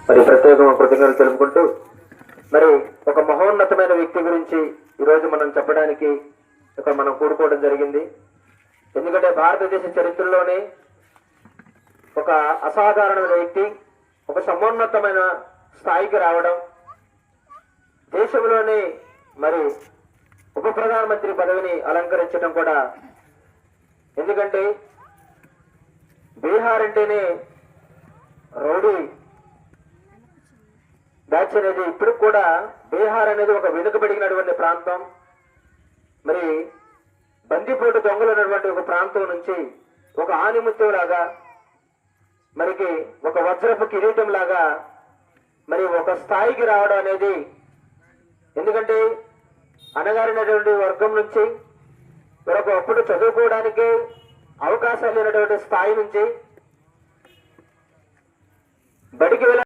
మరి ప్రత్యేకమైన కృతజ్ఞతలు తెలుపుకుంటూ మరి ఒక మహోన్నతమైన వ్యక్తి గురించి ఈరోజు మనం చెప్పడానికి ఇక్కడ మనం కూడుకోవడం జరిగింది. ఎందుకంటే భారతదేశ చరిత్రలోనే ఒక అసాధారణమైన వ్యక్తి ఒక సమున్నతమైన స్థాయికి రావడం, దేశంలోనే మరి ఉప ప్రధానమంత్రి పదవిని అలంకరించడం కూడా. ఎందుకంటే బీహార్ అంటేనే రౌడీ బ్యాచ్ అనేది ఇప్పుడు కూడా బీహార్ అనేది ఒక వెనుకబడినటువంటి ప్రాంతం. మరి బందిపోటు దొంగలు ఉన్నటువంటి ఒక ప్రాంతం నుంచి ఒక ఆనిముత్యం లాగా మరికి ఒక వజ్రపు కిరీటం లాగా మరి ఒక స్థాయికి రావడం అనేది, ఎందుకంటే అనగారినటువంటి వర్గం నుంచి అప్పుడు చదువుకోవడానికి అవకాశాలు లేనటువంటి స్థాయి నుంచి బడికి